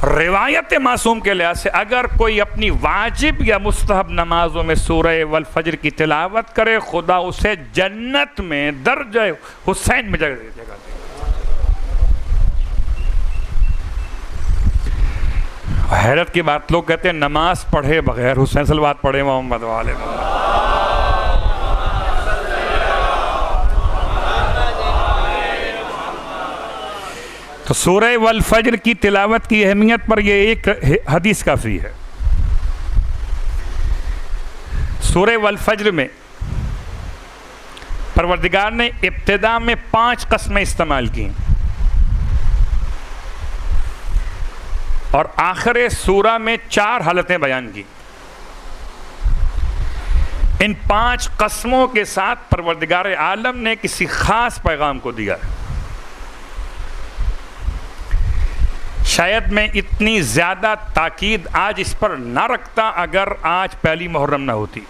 रिवायत मासूम के लिहाज से अगर कोई अपनी वाजिब या मुस्तहब नमाजों में सूरह वल फज्र की तिलावत करे, खुदा उसे जन्नत में दर्जा हुसैन में जगह देगा। हैरत की बात, लोग कहते हैं नमाज पढ़े बगैर हुसैन सलवात पढ़े मोहम्मद वाले मोहम्मद। तो सूरह वल फज्र की तिलावत की अहमियत पर यह एक हदीस काफ़ी है। सूरह वल फज्र में परवरदिगार ने इब्तिदा में 5 कस्में इस्तेमाल की और आखिर सूरा में 4 हालतें बयान की। इन 5 कस्मों के साथ परवरदिगार आलम ने किसी खास पैगाम को दिया है। शायद मैं इतनी ज़्यादा ताकीद आज इस पर ना रखता अगर आज पहली मुहर्रम ना होती।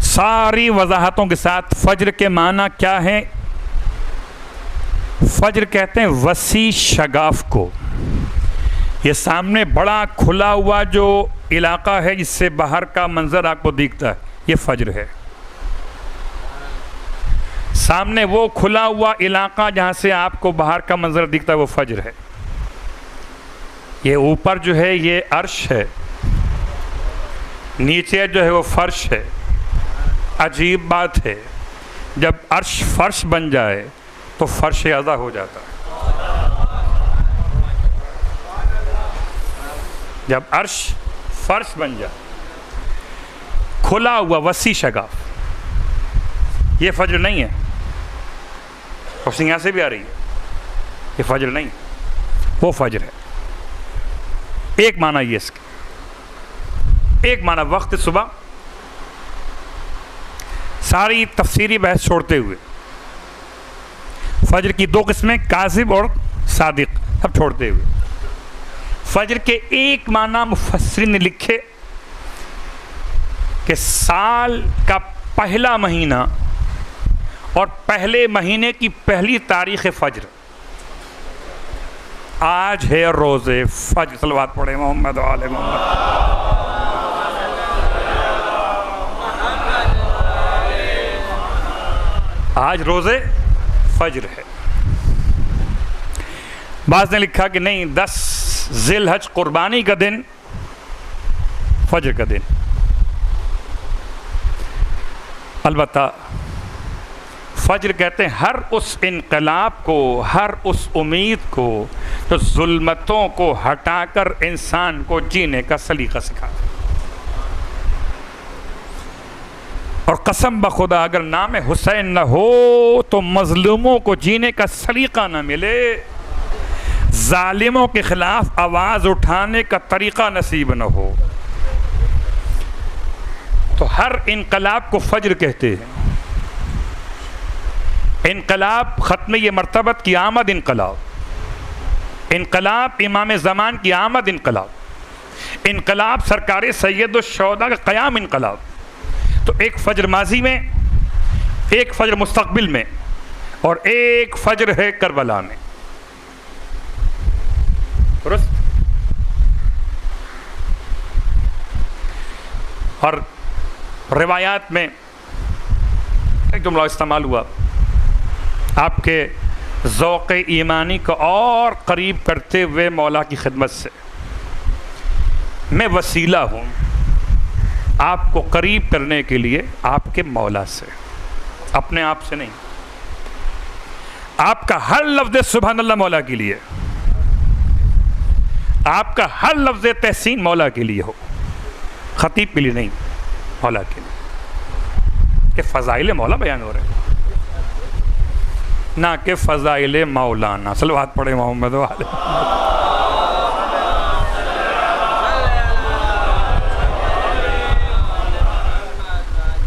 सारी वजाहतों के साथ फज्र के माना क्या है। फज्र कहते हैं वसी शगाफ को, ये सामने बड़ा खुला हुआ जो इलाका है जिससे बाहर का मंजर आपको दिखता है, ये फज्र है। सामने वो खुला हुआ इलाका जहाँ से आपको बाहर का मंजर दिखता है, वो फज्र है। ये ऊपर जो है ये अर्श है, नीचे जो है वो फर्श है। अजीब बात है, जब अर्श फर्श बन जाए तो फर्श अज़ा हो जाता है। जब अर्श फर्श बन जाए, खुला हुआ वसी शगाफ, ये फज्र नहीं है। रोशनी यहाँ से भी आ रही है, ये फज्र नहीं, वो फज्र है। एक माना ये इसके, एक माना वक्त सुबह। सारी तफसीरी बहस छोड़ते हुए फज्र की 2 किस्में, काज़िब और सादिक, सब छोड़ते हुए फज्र के एक माना मुफस्सिरीन ने लिखे कि साल का पहला महीना और पहले महीने की पहली तारीख़ फज्र। आज है रोज़े फज्र, सलवात पढ़े मोहम्मद वाले मोहम्मद। आज रोज़े फज्र है। बाज़ ने लिखा कि नहीं, 10 ज़िलहज कुर्बानी का दिन, फज्र का दिन। अलबत्ता फज्र कहते हैं हर उस इनकलाब को, हर उस उम्मीद को जो जुल्मतों को हटाकर इंसान को जीने का सलीका सिखाता है। और कसम बखुदा अगर नाम हुसैन न हो तो मजलूमों को जीने का सलीका न मिले, जालिमों के खिलाफ आवाज़ उठाने का तरीक़ा नसीब न हो। तो हर इनकलाब को फज्र कहते हैं। इनकलाब ख़त्म ये मरतबत की आमद, इनकलाब, इनकलाब इमाम ज़मान की आमद, इनकलाब, इनकलाब सरकार सैयदुश्शुहदा का क़याम, इनकलाब। तो एक फज्र माजी में, एक फज्र मुस्तक़बिल में और एक फज्र है करबला में। दुरुस्त। और रिवायात में एक जुमला इस्तेमाल हुआ आपके ज़ौक़ ईमानी को और करीब करते हुए मौला की खिदमत से। मैं वसीला हूँ आपको करीब करने के लिए आपके मौला से, अपने आप से नहीं। आपका हर लफ्ज़ सुभान अल्लाह मौला के लिए, आपका हर लफ्ज़ तहसीन मौला के लिए हो, खतीब के लिए नहीं, मौला के लिए। कि फ़ज़ाइल मौला बयान हो रहे हैं, ना कि फ़ज़ाइल मौलाना। सलवात पढ़े मोहम्मद वाले।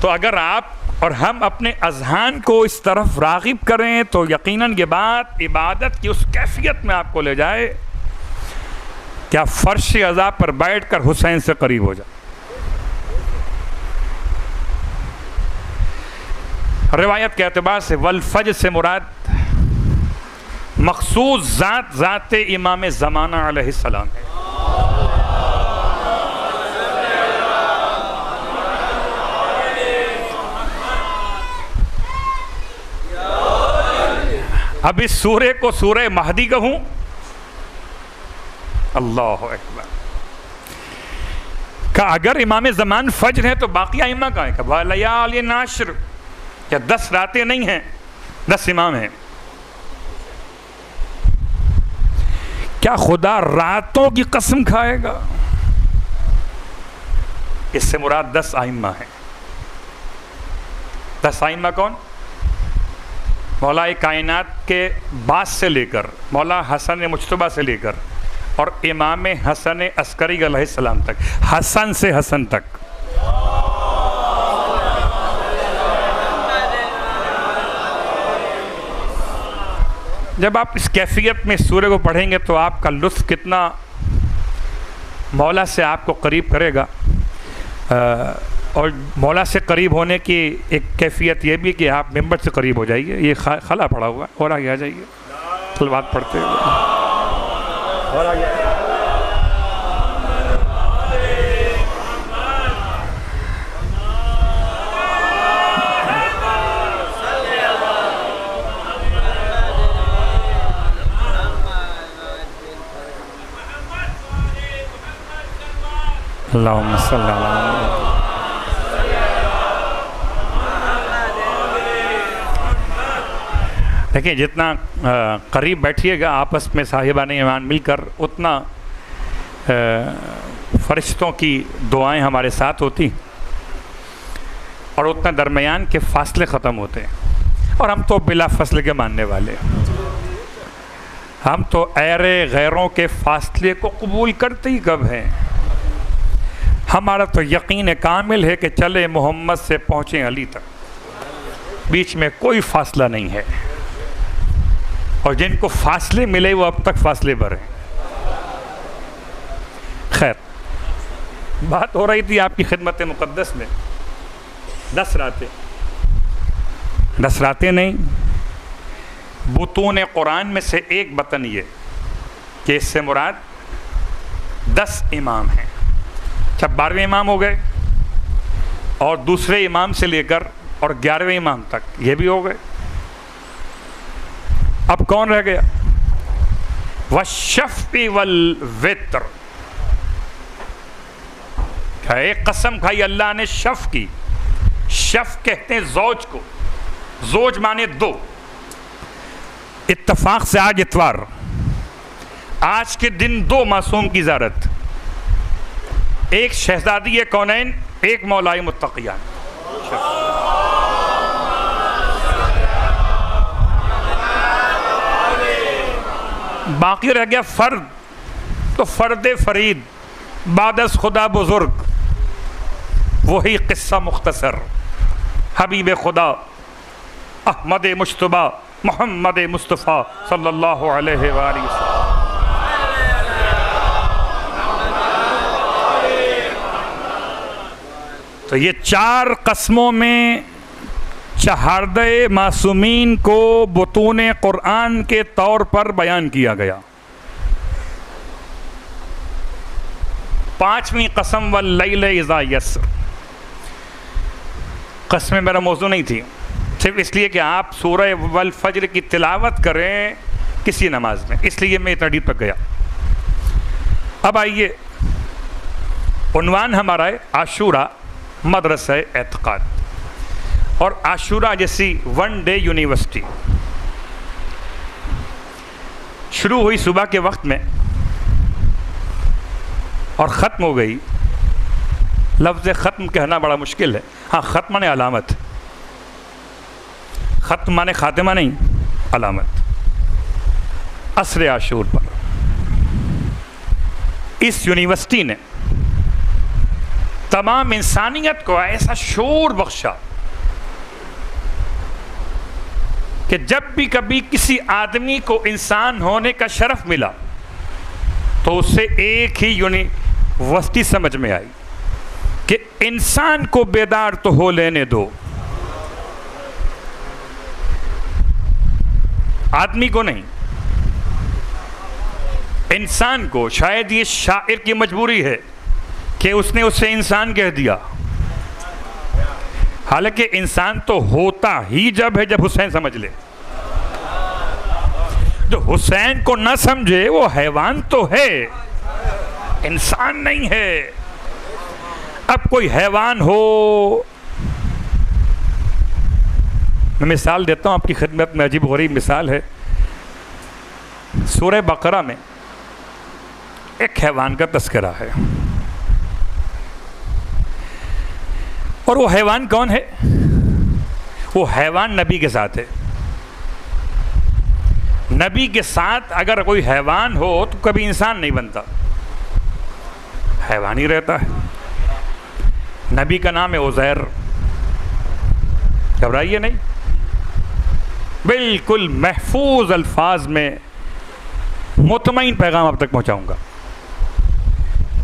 तो अगर आप और हम अपने अज़हान को इस तरफ राग़िब करें तो यकीनन ये बात इबादत की उस कैफियत में आपको ले जाए कि आप फ़र्श अज़ा पर बैठ कर हुसैन से करीब हो जाए। रिवायत के एतबार से वल फज्र से मुराद मखसूस ज़ात इमाम ज़माना अलैहिस्सलाम है। अब इस सूरे को सूरे महदी कहूं? अल्लाह अकबर। का अगर इमाम ज़मान फज्र है तो बाकी आइम्मा कहाँ है? वलयालिन नाश्र, क्या 10 रातें नहीं हैं, 10 इमाम हैं? क्या खुदा रातों की कसम खाएगा? इससे मुराद 10 आइम्मा है। 10 आइम्मा कौन? मौला कायनात के बास से लेकर मौला हसन मुज्तबा से लेकर और इमाम हसन अस्करी अलैहिस्सलाम तक, हसन से हसन तक। जब आप इस कैफियत में सूर्य को पढ़ेंगे तो आपका लुत्फ़ कितना मौला से आपको करीब करेगा। और मौला से करीब होने की एक कैफियत ये भी कि आप मेंबर से करीब हो जाइए। ये खला पड़ा हुआ है, और आगे आ जाइए, सलवात पढ़ते हुए और आगे। अल्लाहुम्मा सल्ली अला। देखिए, जितना करीब बैठिएगा आपस में साहिबान ईमान मिलकर, उतना फरिश्तों की दुआएं हमारे साथ होती और उतना दरमियान के फासले ख़त्म होते हैं। और हम तो बिला फसल के मानने वाले, हम तो ऐरे गैरों के फासले को कबूल करते ही कब हैं। हमारा तो यकीन कामिल है कि चले मोहम्मद से पहुँचे अली तक, बीच में कोई फासला नहीं है। और जिनको फासले मिले वो अब तक फासले पर हैं। खैर, बात हो रही थी आपकी खिदमत मुक़द्दस में 10 रातें। 10 रातें नहीं, बुतून कुरान में से एक बतन ये कि इससे मुराद 10 इमाम हैं। जब 12वें इमाम हो गए और दूसरे इमाम से लेकर और 11वें इमाम तक ये भी हो गए। अब कौन रह गया? वश्शफ़ी वल वित्र। एक कसम खाई अल्लाह ने शफ़ की। शफ़ कहते हैं ज़ौज को, ज़ौज माने 2। इत्तफाक से आज इतवार, आज के दिन 2 मासूम की ज़ियारत, एक शहज़ादी कौनैन, एक मौलाई मुत्तक़ियान। बाकी रह गया फ़र्द, तो फ़र्द फरीद बादस खुदा बुज़ुर्ग, वही क़िस्सा मुख्तसर हबीब खुदा अहमद मुज्तबा मोहम्मद मुस्तफ़ा सल्लल्लाहु अलैहि वसल्लम। तो ये 4 कस्मों में शहादत मासूमीन को बुतून कुरान के तौर पर बयान किया गया। 5वीं कसम वल्लैल इज़ा यस्र। कसमें मेरा मौजू नहीं थी, सिर्फ इसलिए कि आप सूरह वल फज्र की तिलावत करें किसी नमाज में, इसलिए मैं इतना डीप तक गया। अब आइए, उन्वान हमारा है आशूरा मदरसा एतक़ाद, और आशूरा जैसी 1 डे यूनिवर्सिटी शुरू हुई सुबह के वक्त में और ख़त्म हो गई। लफ्ज़ ख़त्म कहना बड़ा मुश्किल है। हाँ, ख़त्म माने अलामत, ख़त्म माने ख़ातिमा नहीं, अलामत। असर आशूर पर इस यूनिवर्सिटी ने तमाम इंसानियत को ऐसा शोर बख्शा कि जब भी कभी किसी आदमी को इंसान होने का शरफ मिला तो उससे एक ही यूनिवर्सिटी समझ में आई कि इंसान को बेदार तो हो लेने दो, आदमी को नहीं। इंसान को शायद ये शायर की मजबूरी है कि उसने उसे इंसान कह दिया, हालांकि इंसान तो होता ही जब है जब हुसैन समझ ले। जो हुसैन को ना समझे वो हैवान तो है, इंसान नहीं है। अब कोई हैवान हो, मैं मिसाल देता हूं आपकी खिदमत में, अजीब गरीब मिसाल है। सूरह बकरा में एक हैवान का तस्करा है, और वो हैवान कौन है? वो हैवान नबी के साथ है। नबी के साथ अगर कोई हैवान हो तो कभी इंसान नहीं बनता, हैवान ही रहता है। नबी का नाम है उज़ैर। घबराइए नहीं, बिल्कुल महफूज अल्फाज में मुतमईन पैगाम आप तक पहुंचाऊंगा।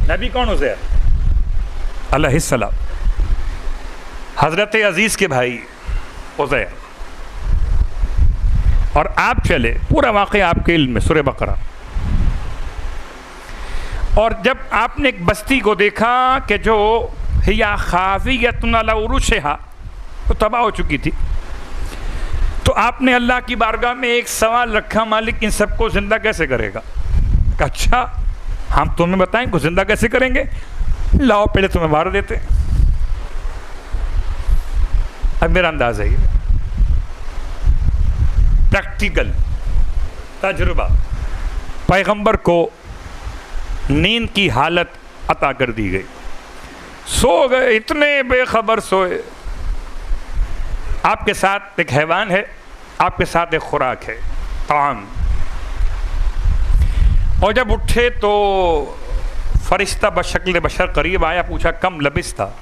नबी कौन? उज़ैर अलैहिस्सलाम, हज़रत अजीज़ के भाई उज़ैर। और आप चले, पूरा वाक़या आपके इल्म में, सूरह बकरा। और जब आपने एक बस्ती को देखा कि जो हिया खावियतुन अला उरूशिहा, तो तबाह हो चुकी थी, तो आपने अल्लाह की बारगाह में एक सवाल रखा, मालिक इन सबको ज़िंदा कैसे करेगा? अच्छा, हम तुम्हें बताएं को ज़िंदा कैसे करेंगे? लाओ पहले तुम्हें मार देते। अब मेरा अंदाज़ है ये प्रैक्टिकल तजुर्बा, पैगंबर को नींद की हालत अता कर दी गई, सो गए, इतने बेखबर सोए। आपके साथ एक हैवान है, आपके साथ एक खुराक है, ताम। और जब उठे तो फरिश्ता बशक्ल बशर करीब आया, पूछा कम लबिस था,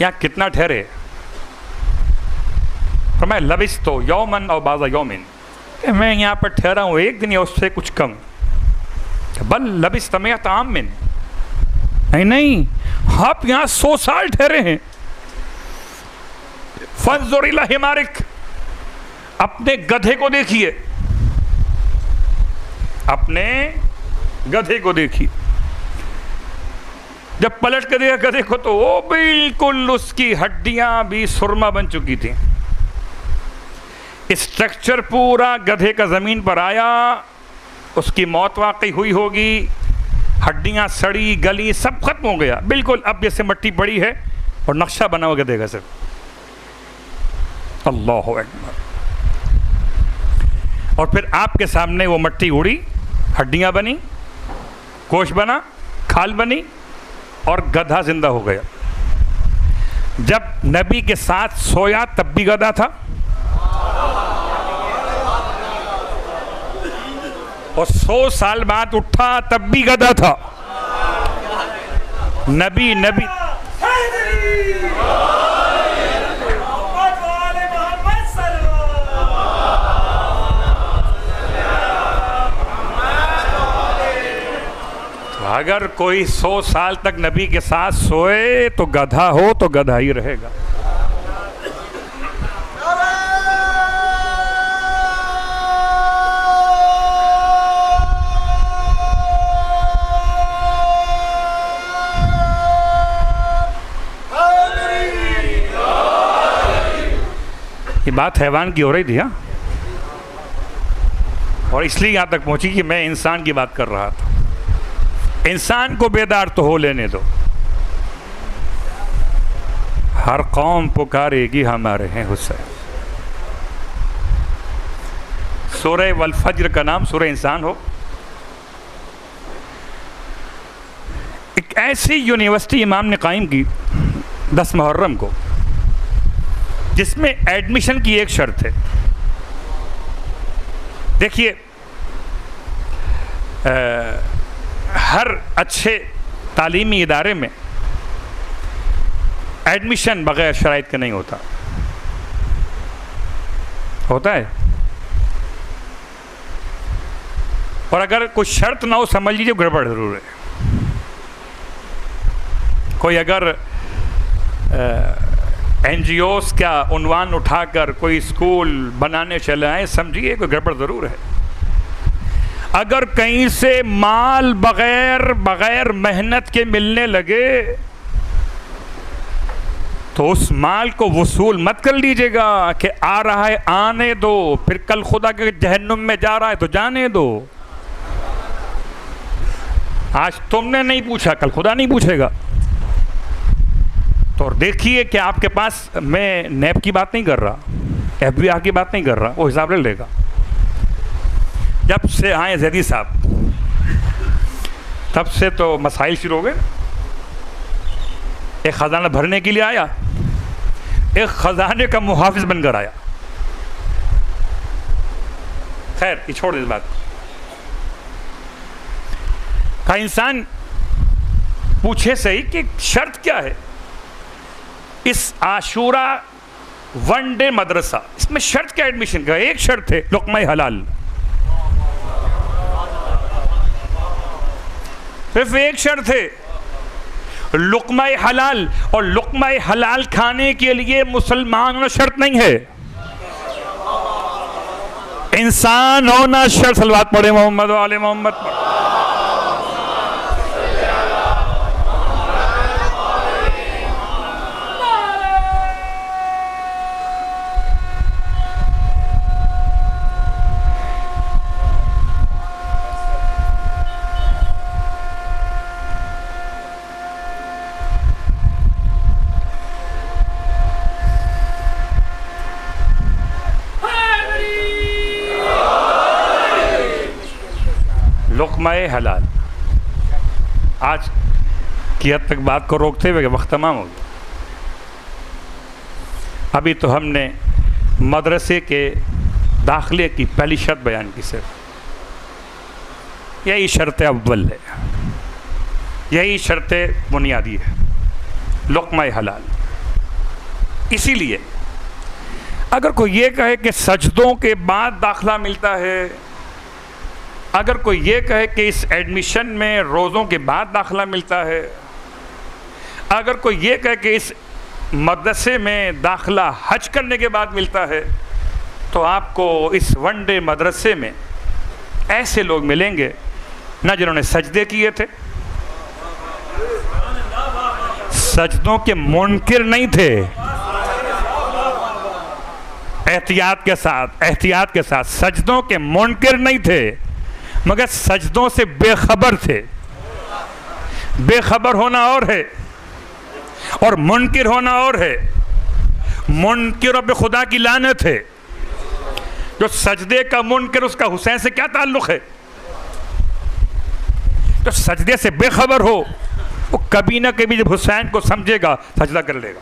यहाँ कितना ठहरे? तो मैं लबिस तो यौमन और बाज़ा यौमिन, मैं यहाँ पर ठहरा हूँ एक दिन या उससे कुछ कम। बल लबिस तमें तामिन, नहीं, आप यहाँ 100 साल ठहरे हैं। फंजुर इला हिमारिक, अपने गधे को देखिए, अपने गधे को देखिए। जब पलट कर देखा गधे को तो वो बिल्कुल उसकी हड्डियां भी सुरमा बन चुकी थी। स्ट्रक्चर पूरा गधे का ज़मीन पर आया, उसकी मौत वाकई हुई होगी, हड्डियां सड़ी गली सब खत्म हो गया बिल्कुल। अब जैसे मट्टी पड़ी है और नक्शा बना हुआ गधे का सिर्फ। अल्लाहु अकबर। और फिर आपके सामने वो मट्टी उड़ी, हड्डियां बनी, गोश्त बना, खाल बनी, और गधा जिंदा हो गया। जब नबी के साथ सोया तब भी गधा था, और 100 साल बाद उठा तब भी गधा था। नबी अगर कोई 100 साल तक नबी के साथ सोए तो गधा हो तो गधा ही रहेगा। ये बात हैवान की हो रही थी, हाँ, और इसलिए यहाँ तक पहुँची कि मैं इंसान की बात कर रहा था। इंसान को बेदार तो हो लेने दो, हर कौम पुकारेगी हमारे हैं हुसैन। सूरह वल फज्र का नाम सूरह इंसान हो। एक ऐसी यूनिवर्सिटी इमाम ने कायम की 10 मुहर्रम को, जिसमें एडमिशन की एक शर्त है। देखिए, हर अच्छे तालीमी इदारे में एडमिशन बगैर शराइत के नहीं होता। होता है, और अगर कोई शर्त ना हो समझ लीजिए गड़बड़ जरूर है। कोई अगर NGOs का उन्वान उठाकर कोई स्कूल बनाने चले आए, समझिए कोई गड़बड़ ज़रूर है। अगर कहीं से माल बगैर मेहनत के मिलने लगे तो उस माल को वसूल मत कर लीजिएगा कि आ रहा है आने दो, फिर कल खुदा के जहन्नुम में जा रहा है तो जाने दो। आज तुमने नहीं पूछा, कल खुदा नहीं पूछेगा। तो देखिए कि आपके पास, मैं नैब की बात नहीं कर रहा, FBI की बात नहीं कर रहा, वो हिसाब ले लेगा। जब से आए जैदी साहब तब से तो मसाइल शुरू हो गए। एक ख़जाना भरने के लिए आया, एक ख़जाने का मुहाफिज बनकर आया। खैर ये छोड़ दे इस बात का। इंसान पूछे सही कि शर्त क्या है इस आशूरा वन डे मदरसा, इसमें शर्त क्या एडमिशन का? एक शर्त है लुक़्मा हलाल, सिर्फ एक शर्त है लुक़्मा हलाल। और लुक़्मा हलाल खाने के लिए मुसलमान होना शर्त नहीं है, इंसान होना शर्त। सलवात पढ़े मोहम्मद वाले मोहम्मद पढ़े। लुक़्मा हलाल। आज की हद तक बात को रोकते हुए वक्त तमाम हो गया। अभी तो हमने मदरसे के दाखिले की पहली शर्त बयान की, सिर्फ यही शर्त अव्वल है, यही शर्त बुनियादी है, लुक़्मा हलाल। इसीलिए अगर कोई ये कहे कि सजदों के बाद दाखिला मिलता है, अगर कोई ये कहे कि इस एडमिशन में रोज़ों के बाद दाखिला मिलता है, अगर कोई ये कहे कि इस मदरसे में दाखिला हज करने के बाद मिलता है, तो आपको इस वन डे मदरसे में ऐसे लोग मिलेंगे ना जिन्होंने सजदे किए थे, सजदों के मुनकिर नहीं थे, एहतियात के साथ सजदों के मुनकिर नहीं थे, मगर सजदों से बेखबर थे। बेखबर होना और है और मुनकिर होना और है। मुनकिर बे खुदा की लानत है। जो सजदे का मुनकिर, उसका हुसैन से क्या ताल्लुक़ है? जो सजदे से बेखबर हो वो कभी ना कभी जब हुसैन को समझेगा सजदा कर लेगा।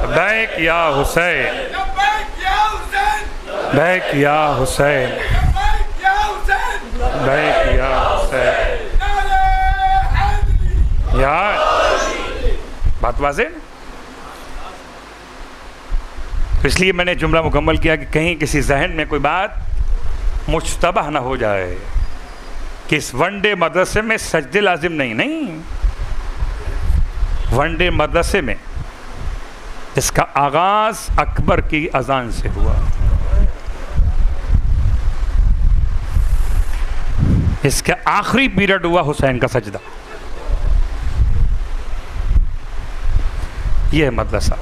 लब्बैक या हुसैन, लब्बैक या हुसैन, लब्बैक या हुसैन। यार बात वाज़ेह। इसलिए मैंने जुमला मुकम्मल किया कि कहीं किसी जहन में कोई बात मुश्तबह ना हो जाए कि इस वन डे मदरसे में सजदे लाजिम नहीं। वन डे मदरसे में इसका आगाज़ अकबर की अजान से हुआ, इसका आखिरी पीरियड हुआ हुसैन का सजदा। यह मदरसा।